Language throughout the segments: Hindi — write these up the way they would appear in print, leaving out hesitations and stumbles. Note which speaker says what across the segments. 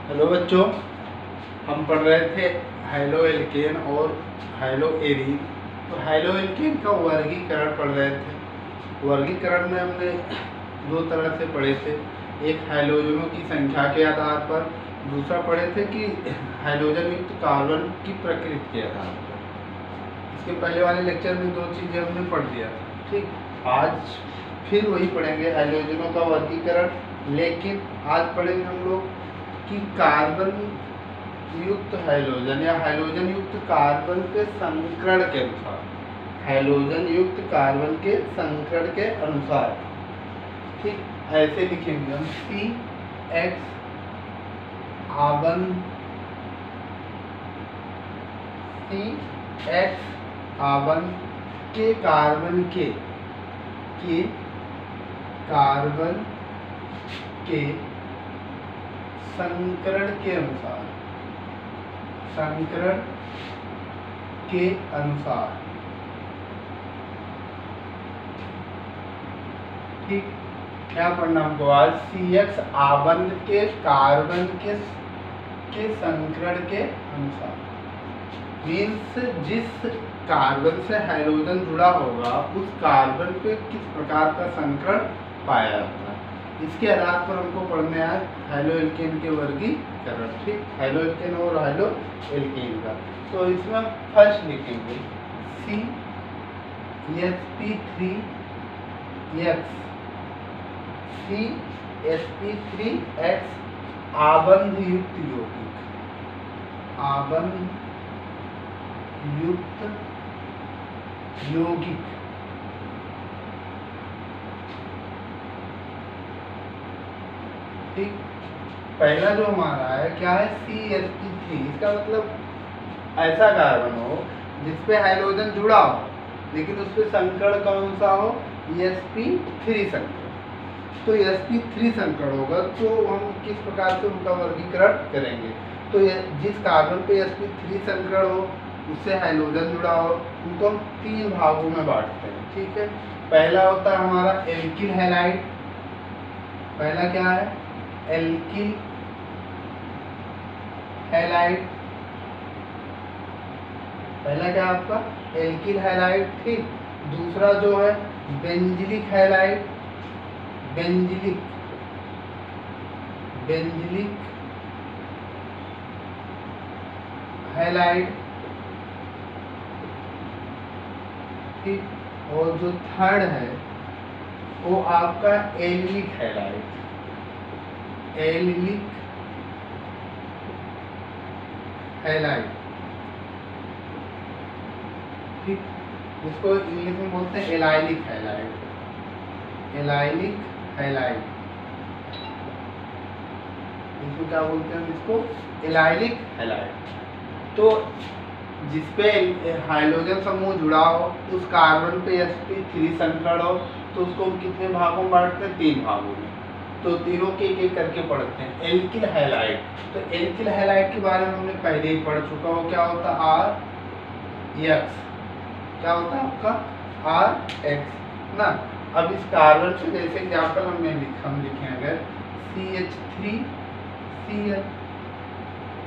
Speaker 1: हेलो बच्चों, हम पढ़ रहे थे हाइलो एल्केन और हाइलो एरीन। तो हाइलो एल्केन का वर्गीकरण पढ़ रहे थे। वर्गीकरण में हमने दो तरह से पढ़े थे, एक हाइलोजनों की संख्या के आधार पर, दूसरा पढ़े थे कि हाइलोजन युक्त कार्बन की प्रकृति के आधार पर। इसके पहले वाले लेक्चर में दो चीज़ें हमने पढ़ दिया था। ठीक, आज फिर वही पढ़ेंगे हाइलोजनों का वर्गीकरण, लेकिन आज पढ़ेंगे हम लोग कि कार्बन युक्त हाइलोजन या हाइलोजन युक्त कार्बन के संकरण के अनुसार, हाइलोजन युक्त कार्बन के संकरण के अनुसार। ठीक, ऐसे लिखेंगे हम CX आबन के कार्बन के कार्बन के संकरण के अनुसार, संकरण के अनुसार। ठीक, क्या पढ़ना हमको आज? CX आबंध के कार्बन के संकरण के अनुसार। मीन्स जिस कार्बन से हाइड्रोजन जुड़ा होगा उस कार्बन पे किस प्रकार का संकरण पाया जाता है, इसके आधार पर हमको पढ़ने आए हाइलो एल्केन के वर्गीकरण। ठीक, हाइलो एल्केन और हाइलो एल्केन का। तो इसमें फर्स्ट लिखेंगे CsP3X आबंध युक्त यौगिक, आबंध युक्त यौगिक। ठीक, पहला जो हमारा है क्या है? CsP3। इसका मतलब ऐसा कार्बन हो जिसपे हाइड्रोजन जुड़ा हो लेकिन उस पे संकरण कौन सा हो? sp3 संकरण। तो sp3 संकरण होगा तो हम किस प्रकार से उनका वर्गीकरण करेंगे? तो जिस कार्बन पे sp3 संकरण हो, उससे हाइड्रोजन जुड़ा हो, उनको हम तीन भागों में बांटते हैं। ठीक है, पहला होता है हमारा एल्किल हैलाइड। पहला क्या है? Alkyl halide. पहला क्या आपका? Alkyl halide. ठीक, दूसरा जो है बेंजिलिक हैलाइड, बेंजिलिक हैलाइड। ठीक, और जो थर्ड है वो आपका एलिलिक हैलाइड, एलिलिक हैलाइड। ठीक, इसको इंग्लिश में बोलते हैं एलाइलिक हैलाइड, एलाइलिक हैलाइड। इसको क्या बोलते हैं? इसको एलाइलिक हैलाइड। तो जिसपे हाइड्रोजन समूह जुड़ा हो, उस कार्बन पे sp3 संकरण हो, तो उसको हम कितने भागों में बांटते हैं? तीन भागों में। तो तीनों के एक एक करके पढ़ते हैं। एल्किल हैलाइड, तो एल्किल हैलाइड के बारे में हमने पहले ही पढ़ चुका हो। क्या होता है? RX। क्या होता है आपका? RX ना। अब इस कार्बन से जैसे एग्जाम्पल हम लिखे अगर CH3Cl,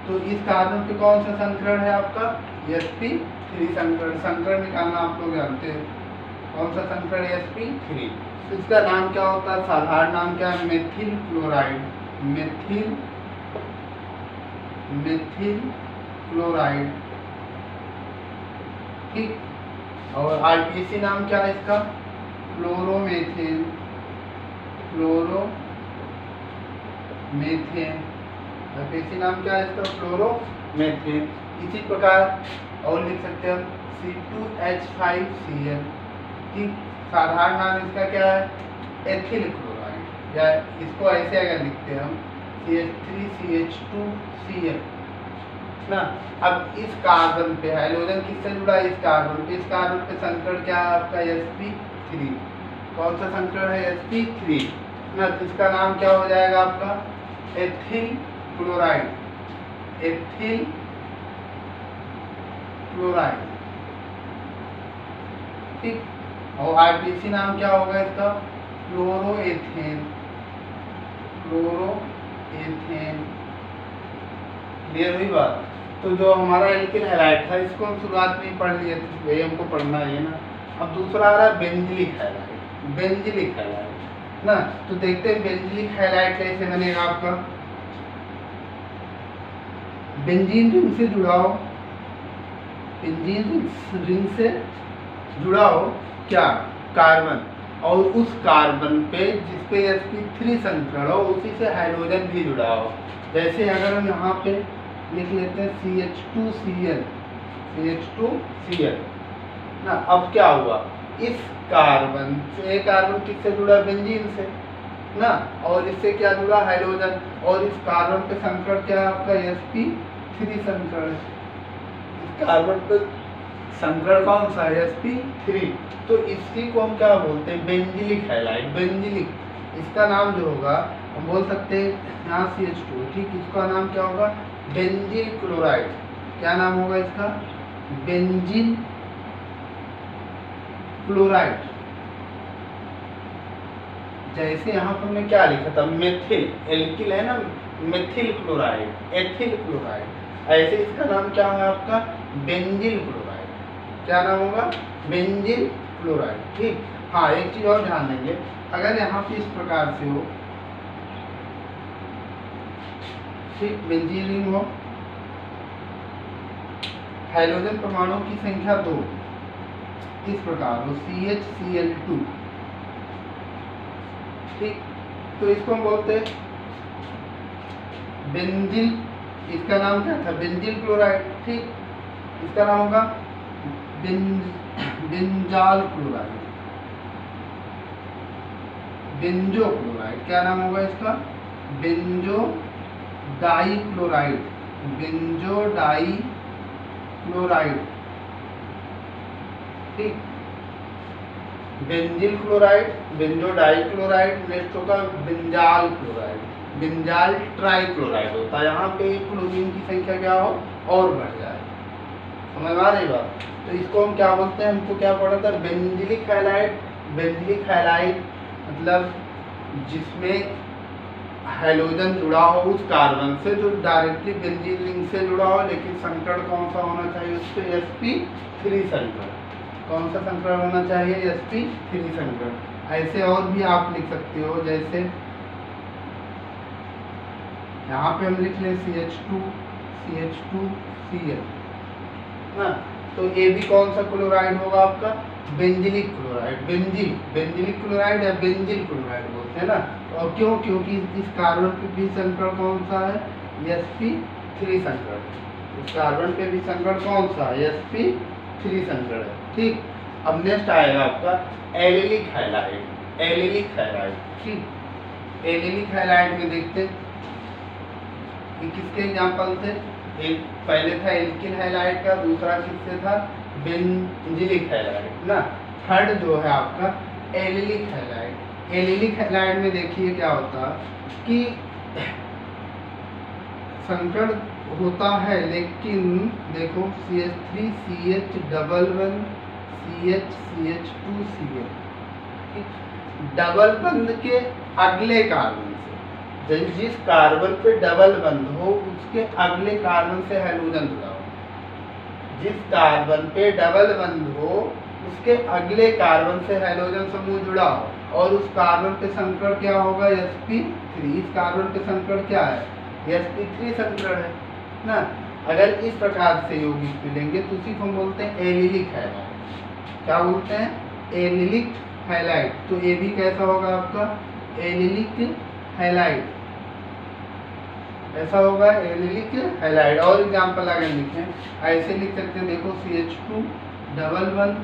Speaker 1: तो इस कार्बन पे कौन सा संकरण है आपका? sp3 संकरण। संकरण निकालना आप लोग जानते हैं, कौन सा संकरण है? sp3। तो इसका नाम क्या होता है? साधारण नाम क्या है? Methyl chloride, methyl chloride. ठीक, और आईपीसी नाम क्या है इसका? क्लोरोमेथेन, आईपीसी नाम क्या है इसका? क्लोरोमेथेन। इसी प्रकार और लिख सकते हैं C2H5Cl। ठीक, साधारण नाम इसका क्या है? एथिल क्लोराइड, या इसको ऐसे अगर लिखते हैं हम CH3CH2Cl ना। अब इस कार्बन पे हाइड्रोजन किससे जुड़ा है? इस कार्बन पे। इस कार्बन पे संकरण क्या है आपका? sp3। कौन सा संकरण है? sp3 ना। इसका नाम क्या हो जाएगा आपका? Ethyl chloride, ethyl chloride. ठीक, और आईपीसी नाम क्या होगा इसका? Chloroethane, chloroethane. क्लियर हुई बात। तो जो हमारा एल्किल हैलाइड था इसको हम शुरुआत में ही पढ़ लिए थे, वही हमको पढ़ना है ना। अब दूसरा आ रहा है बेंजिलिक हैलाइड, बेंजिलिक हैलाइड ना। तो देखते हैं बेंजिलिक हैलाइड कैसे बनेगा आपका। बेंजीन रिंग से जुड़ा हो, बेंजीन रिंग से जुड़ा हो क्या, कार्बन, और उस कार्बन पे जिसपे sp3 संकरण हो उसी से हाइड्रोजन भी जुड़ा हो। जैसे अगर हम यहाँ पे लिख लेते हैं CH2Cl, CH2Cl ना। अब क्या हुआ, इस कार्बन से, कार्बन किससे जुड़ा, बेंजीन से ना, और इससे क्या जुड़ा, हाइड्रोजन, और इस कार्बन पे संकरण क्या है आपका, sp3 संकरण है। इस कार्बन पे संकरण कौन सा है, sp3। तो इसी को हम क्या बोलते हैं, बेंजिलिक हैलाइड, बेंजिलिक। इसका नाम जो होगा हम बोल सकते हैं यहाँ CH2, ठीक, इसका नाम क्या होगा, बेंजिल क्लोराइड। क्या नाम होगा इसका, बेंजिल क्लोराइड। जैसे यहाँ पर हमने क्या लिखा था, मेथिल, एल्किल है ना, मेथिल क्लोराइड, एथिल क्लोराइड, ऐसे इसका नाम क्या है आपका, बेंजिल क्लोराइड। क्या नाम होगा, बेंजिल क्लोराइड, ठीक। हाँ, एक चीज और ध्यान देंगे, अगर यहाँ पे इस प्रकार से हो, ठीक, बेंजीन रिंग हो, हाइड्रोजन परमाणु की संख्या 2, इस प्रकार हो, CHCl2, ठीक। तो इसको हम बोलते हैं बेंजिल, इसका नाम क्या था, बेंजिल क्लोराइड, ठीक। इसका नाम होगा बेंजाल क्लोराइड, बेंजो क्लोराइड। क्या नाम होगा इसका, benzo di chloride, benzo di chloride, ठीक। Benzyl chloride, benzo di chloride, next होगा benzal chloride, benzal tri chloride होता है। यहाँ पे क्लोरीन की संख्या क्या हो, और बढ़ जाए, समझ आ रही बात। तो इसको हम क्या बोलते हैं, हमको क्या पढ़ा था, बेंजिलिक हैलाइड। बेंजिलिक हैलाइड मतलब जिसमें हाइड्रोजन जुड़ा हो उस कार्बन से जो डायरेक्टली बेंजीन रिंग से जुड़ा हो, लेकिन संकरण कौन सा होना चाहिए उस पर, sp3 संकरण। कौन सा संकरण होना चाहिए, sp3 संकरण। ऐसे और भी आप लिख सकते हो, जैसे यहाँ पे हम लिख लें CH2Cl ना। तो ये भी कौन सा क्लोराइड होगा आपका, benzylic chloride, benzyl, benzylic chloride या बेंजिल क्लोराइड बोलते हैं ना। और क्यों, क्योंकि इस कार्बन पे भी संकरण कौन सा है, sp3 संकरण। इस कार्बन पे भी संकरण कौन सा है, sp3 संकरण है, ठीक। अब नेक्स्ट आएगा आपका एलिलिक हैलाइड, एलिलिक हैलाइड, ठीक। एलिलिक हैलाइड में देखते हैं ये किसके एग्जाम्पल थे, एक पहले था एल्किल हैलाइड का, दूसरा किससे था, बेंजिलिक हैलाइड ना। थर्ड जो है आपका एलिलिक हैलाइड। एलिलिक हैलाइड में देखिए क्या होता कि संकरण होता है, लेकिन देखो CH3CH11 CH2Cl, डबल बंद के अगले कार्बन से, जिस कार्बन पे डबल बंद हो उसके अगले कार्बन से हाइड्रोजन जुड़ा हो। जिस कार्बन पे डबल बंद हो उसके अगले कार्बन से हाइड्रोजन समूह जुड़ा हो और उस कार्बन पे संकरण क्या होगा, sp3। इस कार्बन पे संकरण क्या है, sp3 संकरण है ना। अगर इस प्रकार से यौगिक मिलेंगे तो उसी को हम बोलते हैं एलिलिक हैलाइड। क्या बोलते हैं, एलिलिक हैलाइड। तो ये भी कैसा होगा आपका, एलिलिक हैलाइड, ऐसा होगा एलिलिक हैलाइड। और एग्जांपल अगर लिखें ऐसे लिख सकते हैं, देखो CH211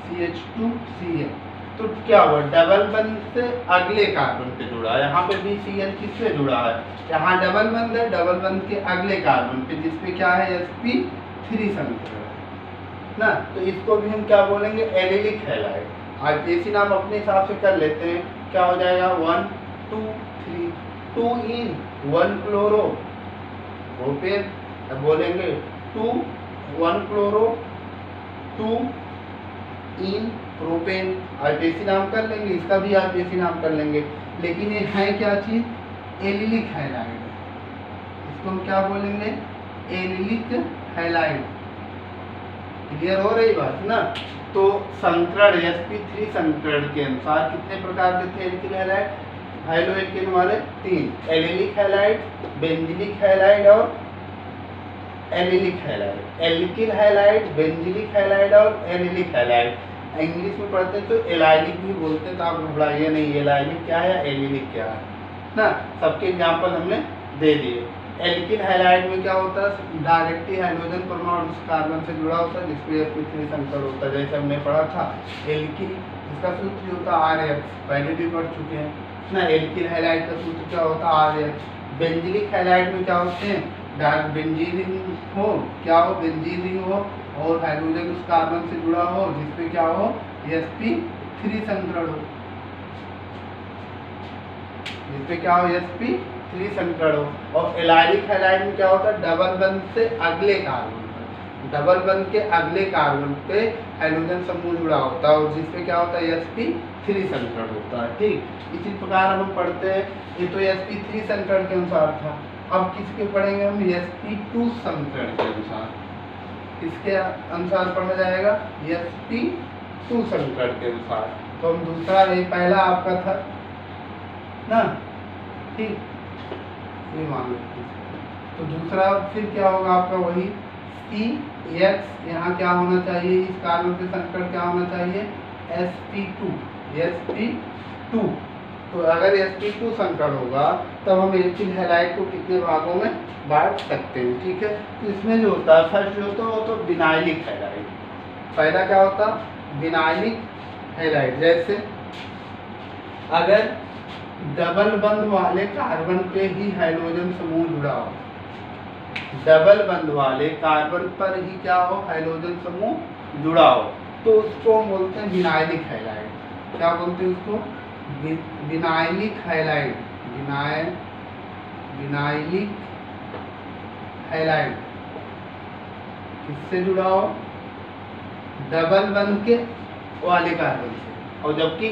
Speaker 1: CH2Cl। तो क्या हुआ, डबल बंद से अगले कार्बन पे जुड़ा है, यहाँ पे भी Cl किससे जुड़ा है, यहाँ डबल बंद है, डबल बंद के अगले कार्बन पे जिसपे क्या है, sp3 संकरण ना। तो इसको भी हम क्या बोलेंगे, एलिलिक हैलाइड। आईपीएसी नाम अपने हिसाब से कर लेते हैं, क्या हो जाएगा 1 2 3, 2 इन 1 क्लोरो प्रोपेन, अब बोलेंगे 2 1 क्लोरो 2 इन प्रोपेन। आईपीएसी नाम कर लेंगे, इसका भी आईपीएसी नाम कर लेंगे, लेकिन ये है क्या चीज, एलिलिक हैलाइड। इसको हम क्या बोलेंगे, एलिलिक हैलाइड। क्लियर हो रही बात ना। तो संकरण sp3 संकरण के अनुसार कितने प्रकार के थे एल्किल हैलाइड, हाइलोएल्केन वाले 3, एलिलिक हैलाइड, बेंजिलिक हैलाइड और allylic halide. Alkyl halide, benzylic halide और एलिलिक हैलाइड। इंग्लिश में पढ़ते हैं तो एलाइलिक भी बोलते हैं, तो आप घबराइए नहीं, एलाइलिक क्या है एलिलिक क्या है ना। सबके एग्जाम्पल हमने दे दिए। एल्किल हैलाइड में क्या होता है, डायरेक्टली हाइड्रोजन परमाणु कार्बन से जुड़ा होता है, जिसमें sp3 संकरण होता है। जैसे हमने पढ़ा था एल्किल, इसका सूत्र होता है RX, पहले भी पढ़ चुके हैं ना। एल्किल हैलाइड का सूत्र क्या होता है RX। बेंजिलिक हैलाइड में क्या होते हैं, डायरेक्ट बेंजीन रिंग हो, क्या हो बेंजीन रिंग हो और हाइड्रोजन उस कार्बन से जुड़ा हो जिसपे क्या हो sp3 संकरण हो, जिसपे क्या हो sp3 संकरण हो। और एलाइलिक हैलाइड में क्या होता है, डबल बंध से अगले कार्बन पर, डबल बंध के अगले कार्बन पे हाइड्रोजन समूह जुड़ा होता है और जिसपे क्या होता है sp3 संकरण होता है। ठीक, इसी प्रकार हम पढ़ते हैं, ये तो sp3 संकरण के अनुसार था। अब किसके पढ़ेंगे हम, sp2 संकरण के अनुसार। किसके अनुसार पढ़ा जाएगा, sp2 संकरण के अनुसार। तो हम दूसरा, ये पहला आपका था ना, ठीक, ये मान लो। तो दूसरा फिर क्या होगा आपका, वही CX, यहाँ क्या होना चाहिए, इस कार्बन के संकरण क्या होना चाहिए sp2। तो अगर sp2 संकरण होगा तब हम एल्किल हैलाइड को कितने भागों में बांट सकते हैं। ठीक है, तो इसमें जो होता है फर्स्ट जो होता है वो तो विनाइलिक हैलाइड। पहला क्या होता, विनाइलिक हैलाइड। जैसे अगर डबल बंध वाले कार्बन पे ही हाइड्रोजन समूह जुड़ा हो, डबल बंध वाले कार्बन पर ही क्या हो हाइड्रोजन समूह जुड़ा हो, तो उसको हम बोलते हैं विनाइलिक हैलाइड। क्या बोलते हैं उसको, विनाइलिक हैलाइड। विनाइलिक हैलाइड किससे जुड़ा हो, डबल बंध के वाले कार्बन से। और जबकि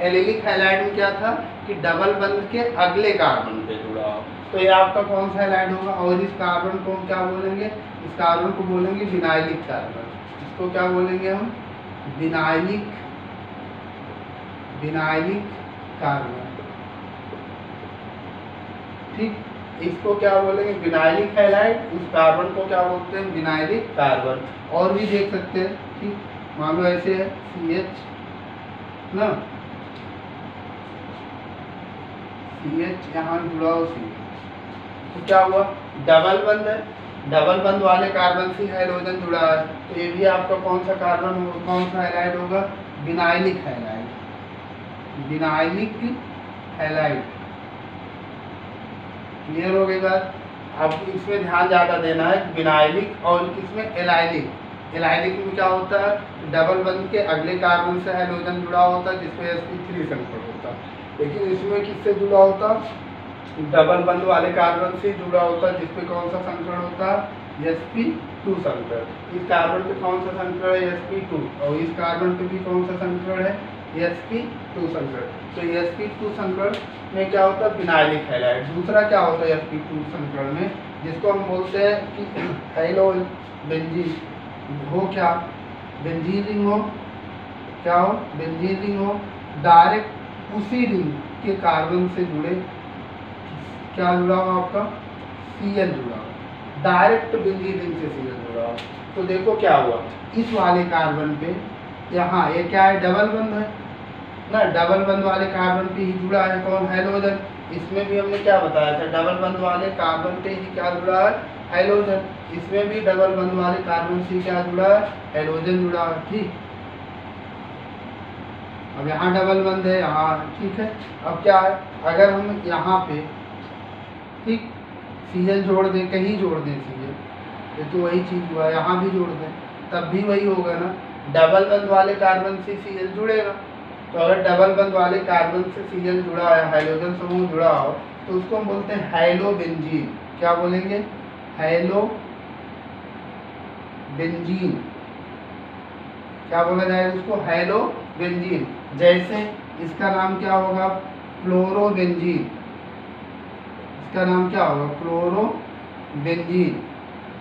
Speaker 1: एलिलिक हैलाइड में क्या था कि डबल बंध के अगले कार्बन पे जुड़ा हो। तो ये आपका कौन सा हैलाइड होगा, और इस कार्बन को हम क्या बोलेंगे, इस कार्बन को बोलेंगे विनाइलिक कार्बन। इसको क्या बोलेंगे हम, विनाइलिक कार्बन। ठीक, इसको क्या बोलेंगे विनाइलिक हैलाइड, उस कार्बन को क्या बोलते हैं विनाइलिक कार्बन। और भी देख सकते हैं, ठीक, मान लो ऐसे है CH ना, CH यहाँ जुड़ा हो CH, तो क्या हुआ डबल बंध है, डबल बंध वाले कार्बन से हाइड्रोजन जुड़ा है, तो ये भी आपका कौन सा कार्बन, कौन सा हैलाइड होगा, vinylic halide. Vinylic halide. Clear हो गई बात। अब इसमें ध्यान ज़्यादा देना है, विनाइलिक और किसमें एलाइलिक। एलाइलिक में क्या होता है, डबल बंध के अगले कार्बन से हाइड्रोजन जुड़ा होता है जिसमें sp3 संकरण होता है। लेकिन इसमें किससे जुड़ा होता, डबल बंध वाले कार्बन से जुड़ा होता है जिसपे कौन सा संकरण होता है sp2 संकरण। इस कार्बन पे कौन सा संकरण है sp2, और इस कार्बन पे भी कौन सा संकरण है sp2 संकरण। तो sp2 संकरण में क्या होता है विनाइलिक हैलाइड। दूसरा क्या होता है sp2 संकरण में, जिसको हम बोलते हैं कि हाइलो बेंजीन हो, क्या बेंजीन रिंग हो, क्या हो बेंजीन रिंग हो, डायरेक्ट उसी रिंग के कार्बन से जुड़े, क्या जुड़ा हो आपका Cl जुड़ा हो, डायरेक्ट बेंजीन रिंग से Cl जुड़ा हो। तो देखो क्या हुआ, इस वाले कार्बन पे यहाँ ये क्या है डबल बंध है ना, डबल बंध वाले कार्बन पे ही जुड़ा है कौन हाइड्रोजन। इसमें भी हमने क्या बताया था, डबल बंध वाले कार्बन पे ही क्या जुड़ा है हाइड्रोजन। इसमें भी डबल बंध वाले कार्बन से क्या जुड़ा है हाइड्रोजन जुड़ा है। ठीक, अब यहाँ डबल बंध है यहाँ, ठीक है। अब क्या है, अगर हम यहाँ पे ठीक Cl जोड़ दें, कहीं जोड़ दें Cl, ये तो वही चीज़ हुआ, यहाँ भी जोड़ दें तब भी वही होगा ना, डबल बंध वाले कार्बन से Cl जुड़ेगा। तो अगर डबल बंध वाले कार्बन से Cl जुड़ा है, हाइड्रोजन समूह जुड़ा हो, तो उसको हम बोलते हैं हाइलो बेंजीन। क्या बोलेंगे, हाइलो बेंजीन। क्या बोला जाएगा उसको, हाइलो बेंजीन। जैसे इसका नाम क्या होगा, क्लोरोबेंजीन। इसका नाम क्या होगा, क्लोरो बेंजीन।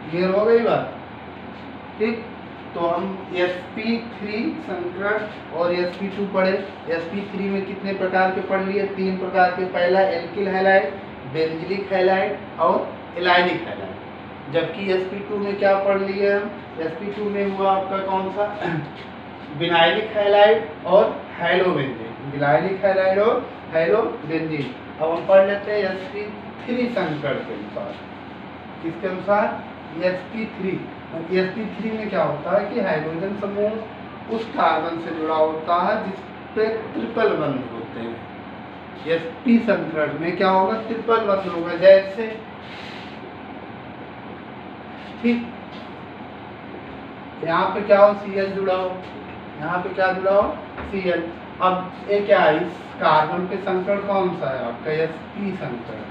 Speaker 1: क्लियर हो गई बात? ठीक, तो हम sp3 संकरण और sp2 पढ़े। sp3 में कितने प्रकार के पढ़ लिए? 3 प्रकार के। पहला एल्किल हैलाइड, बेंजिलिक हैलाइड और एलाइनिक हैलाइड। जबकि sp2 में क्या पढ़ लिए हम? sp2 में हुआ आपका कौन सा? विनाइलिक हैलाइड और हैलोबेंजीन। विनाइलिक हैलाइड और हैलोबेंजीन। अब हम पढ़ लेते हैं sp3 संकरण के अनुसार। किसके अनुसार? sp3। sp3 में क्या होता है कि हाइड्रोजन समूह उस कार्बन से जुड़ा होता है जिस पे ट्रिपल बंध होते हैं। sp संकरण में क्या होगा? ट्रिपल बंध होगा, जैसे ठीक यहाँ पे क्या हो? Cl जुड़ा हो, यहाँ पे क्या जुड़ा हो? Cl। अब ये क्या है? इस कार्बन पे संकरण कौन सा है आपका? sp संकरण।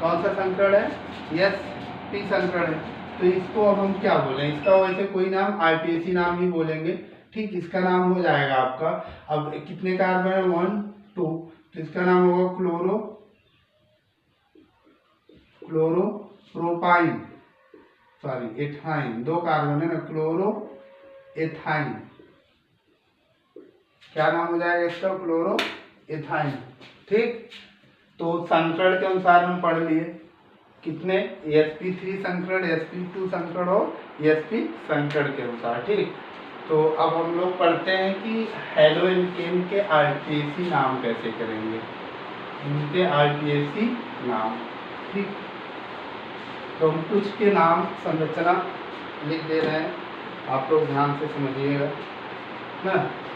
Speaker 1: कौन सा संकरण है? sp संकरण है। तो इसको अब हम क्या बोलें? इसका वैसे कोई नाम आईपीएसी नाम ही बोलेंगे। ठीक, इसका नाम हो जाएगा आपका, अब कितने कार्बन है? 1 2, तो इसका नाम होगा क्लोरोप्रोपाइन, सॉरी एथाइन। 2 कार्बन है ना, क्लोरो एथाइन। क्या नाम हो जाएगा इसका? Chloro ethyne. ठीक, तो संकरण के अनुसार हम पढ़ लिए कितने? sp3 संकरण, sp2 संकरण और sp संकरण के अनुसार। ठीक, तो अब हम लोग पढ़ते हैं कि हैलोएल्केन के आरटीएसी नाम कैसे करेंगे, इनके आरटीएसी नाम। ठीक, तो हम कुछ के नाम संरचना लिख दे रहे हैं, आप लोग ध्यान से समझिएगा ना।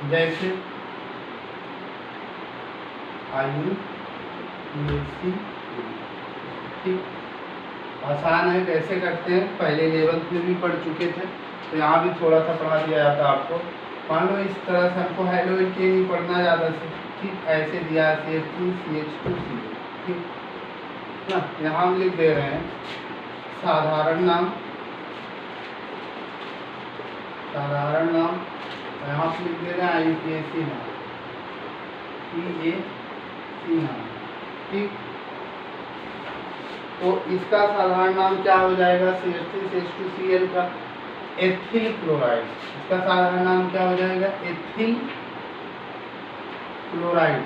Speaker 1: जैसे IUPAC। ठीक, आसान है, कैसे करते हैं पहले लेवल में भी पढ़ चुके थे, तो यहाँ भी थोड़ा सा पढ़ा दिया जाता है आपको। मान लो इस तरह से हमको हैलोएल्केन नहीं पढ़ना ज़्यादा से। ठीक, ऐसे दिया CH2 CH2 CH। ठीक ना, यहाँ हम लिख दे रहे हैं साधारण नाम, साधारण नाम, यहाँ पे लिख दे रहे हैं IUPAC नाम, PAC नाम। ठीक, तो इसका साधारण नाम क्या हो जाएगा? CH3CH2Cl का एथिल क्लोराइड। इसका साधारण नाम क्या हो जाएगा? Ethyl chloride.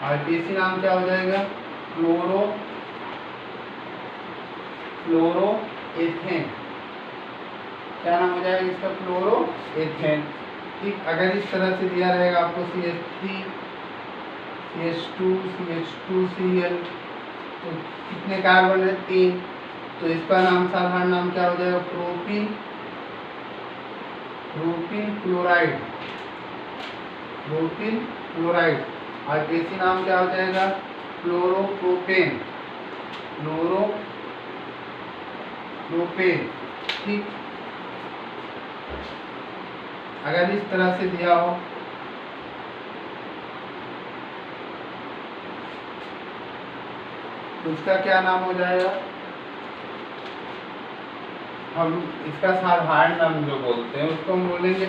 Speaker 1: आईपीएसी नाम क्या हो जाएगा? क्लोरोएथेन। क्या नाम हो जाएगा इसका? क्लोरोएथेन। ठीक, अगर इस तरह से दिया रहेगा आपको CH3 CH2 CH2Cl, तो कितने कार्बन है? 3, तो इसका नाम साधारण नाम क्या हो जाएगा? Propyl chloride, propyl chloride. IUPAC नाम क्या हो जाएगा? Chloropropane, chloropropane. ठीक, अगर इस तरह से दिया हो तो इसका क्या नाम हो जाएगा? हम इसका साधारण नाम जो बोलते हैं उसको हम बोलेंगे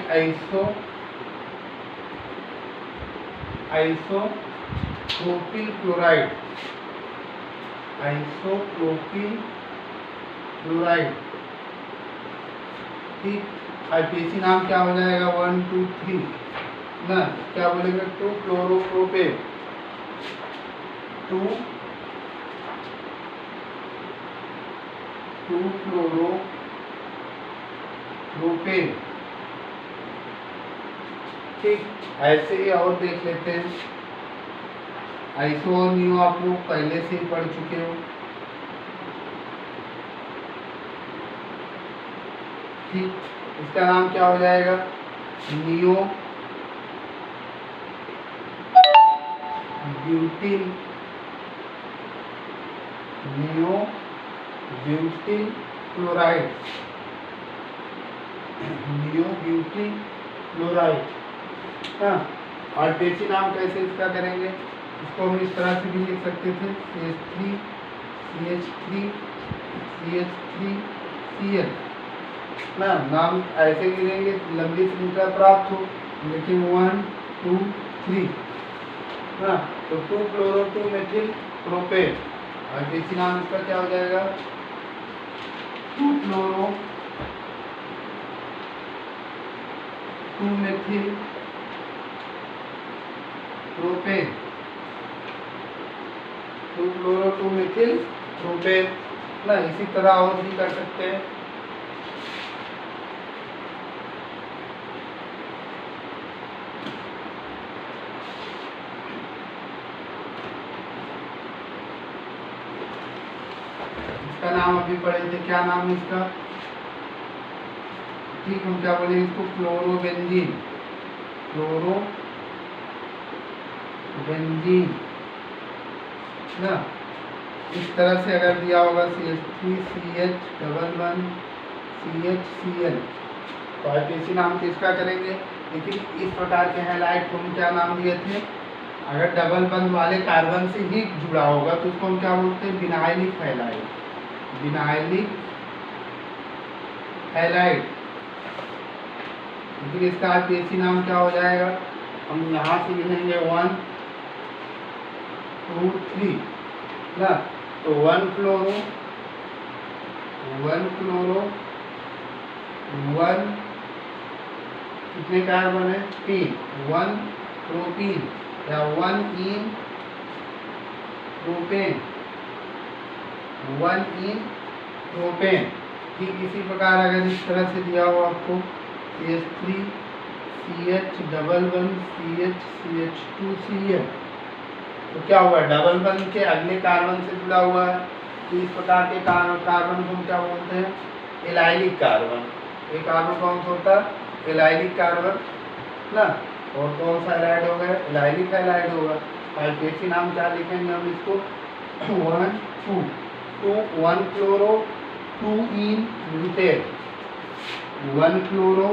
Speaker 1: आइसोप्रोपिल क्लोराइड, आइसोप्रोपिल क्लोराइड। ठीक, आईपीएसी नाम क्या हो जाएगा? 1 2 3 ना, क्या बोलेंगे? 2 क्लोरोप्रोपेन, 2 क्लोरोप्रोपेन। ठीक, ऐसे ही और देख लेते हैं। आइसो और नियो आप लोग पहले से ही पढ़ चुके हो। ठीक, इसका नाम क्या हो जाएगा? Neo butyl, neo butyl chloride, neo butyl chloride. हाँ, आईपीएसी नाम कैसे इसका करेंगे? इसको हम इस तरह से भी लिख सकते थे, CH3 CH3 CH3Cl ना। नाम ऐसे गिरेंगे लंबी श्रृंखला प्राप्त हो, लेकिन 1 2 3 ना, तो 2 क्लोरो 2 मेथिल प्रोपेन। आईपीसी नाम इसका क्या हो जाएगा? 2 फ्लोरो 2 मेथिल प्रोपेन 2 फ्लोरो 2 मेथिल प्रोपेन ना। इसी तरह और भी कर सकते हैं। इसका नाम अभी पढ़े थे, क्या नाम है इसका? ठीक, हम क्या बोलेंगे इसको? फ्लोरोबेंजीन। फ्लोरोबेंजीन ना। इस तरह से अगर दिया होगा CH3CH11 CHCl तो आईपीसी नाम किसका करेंगे? लेकिन इस प्रकार के हैलाइड को हम क्या नाम दिए थे? अगर डबल बंद वाले कार्बन से ही जुड़ा होगा तो उसको हम क्या बोलते हैं? Vinylic halide. Vinylic halide. लेकिन इसका आईपीसी नाम क्या हो जाएगा? हम यहाँ से लिखेंगे 1 2 3 ना। तो 1 फ्लोरो 1 कितने कार्बन है? 3। 1 प्रोपीन या 1 इन प्रोपेन 1 इन प्रोपेन। ठीक इसी प्रकार अगर इस तरह से दिया हो आपको CH3 CH11 CH2Cl तो क्या हुआ? डबल बंद के अगले कार्बन से जुड़ा हुआ है। तो इस प्रकार के कार्बन को हम क्या बोलते हैं? Allylic carbon. एक कार्बन कौन सा होता है? एलाइलिक कार्बन ना। और कौन सा हैलाइड होगा? एलाइलिक हैलाइड होगा। आईपीसी नाम क्या लिखेंगे हम इसको? 1 2 1 फ्लोरो 2 इन ब्यूटेन 1 फ्लोरो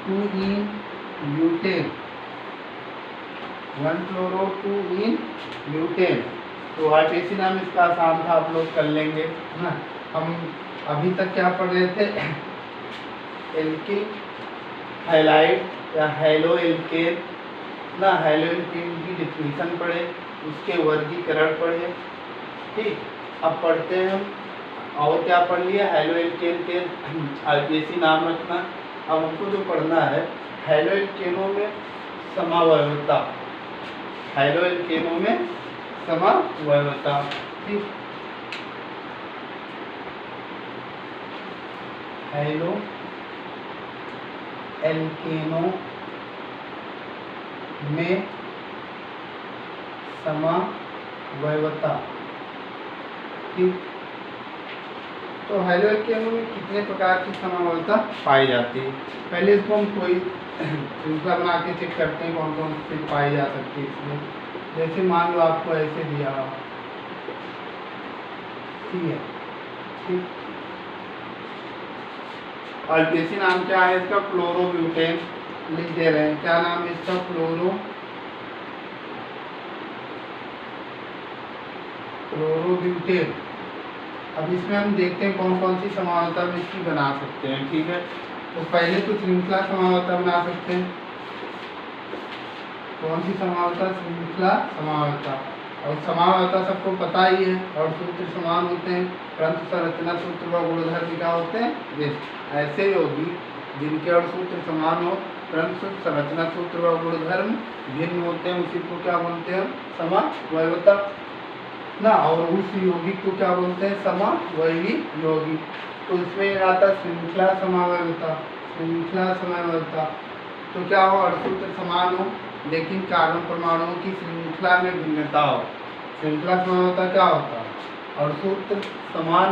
Speaker 1: 2 इन ब्यूटेन 1 फ्लोरो 2 इन ब्यूटेन। तो आईपीसी नाम इसका आसान था, आप लोग कर लेंगे ना। हम अभी तक क्या पढ़ रहे थे? एल्किल हैलाइड या हैलो एल्केन ना। हैलो एल्केन की डिफिनीशन पढ़े, उसके वर्गीकरण पढ़े। ठीक, अब पढ़ते हैं हम और क्या पढ़ लिया? हैलो एल्केन के आईपीसी नाम रखना। अब हमको जो पढ़ना है हैलो एल्केनों में समावयवता। हैलो एल्केनों में समावयवता। ठीक, हैलो एल्केनों में समावयवता। ठीक, तो हैलो एल्केनों में कितने प्रकार की समावयवता पाई जाती है? पहले इसको हम कोई श्रृंखला बना के चेक करते हैं कौन कौन सी पाई जा सकती है इसमें। जैसे मान लो आपको ऐसे दिया है। ठीक, आईपीसी नाम क्या है इसका? फ्लोरोब्यूटेन लिख दे रहे हैं। क्या नाम है इसका? फ्लोरोब्यूटेन। अब इसमें हम देखते हैं कौन कौन सी समावयवता हम इसकी बना सकते हैं। ठीक है, तो पहले तो श्रृंखला समावयवता बना सकते हैं। कौन सी समावयवता? श्रृंखला समावयवता। और समावयवता सबको पता ही है, और सूत्र समान होते हैं, परंतु संरचना सूत्र व गुणधर्म क्या होते हैं? ऐसे यौगिक जिनके और सूत्र समान हो परंतु संरचना सूत्र व गुणधर्म भिन्न होते हैं, उसी को क्या बोलते हैं? समावयवता ना। और उस यौगिक को क्या बोलते हैं? समवयवी यौगिक। तो इसमें आता श्रृंखला समावयवता। श्रृंखला समावयवता तो क्या हो? अणुसूत्र समान हो लेकिन कार्बन परमाणुओं की श्रृंखला में भिन्नता हो। श्रृंखला समावयवता क्या होता है? अणुसूत्र समान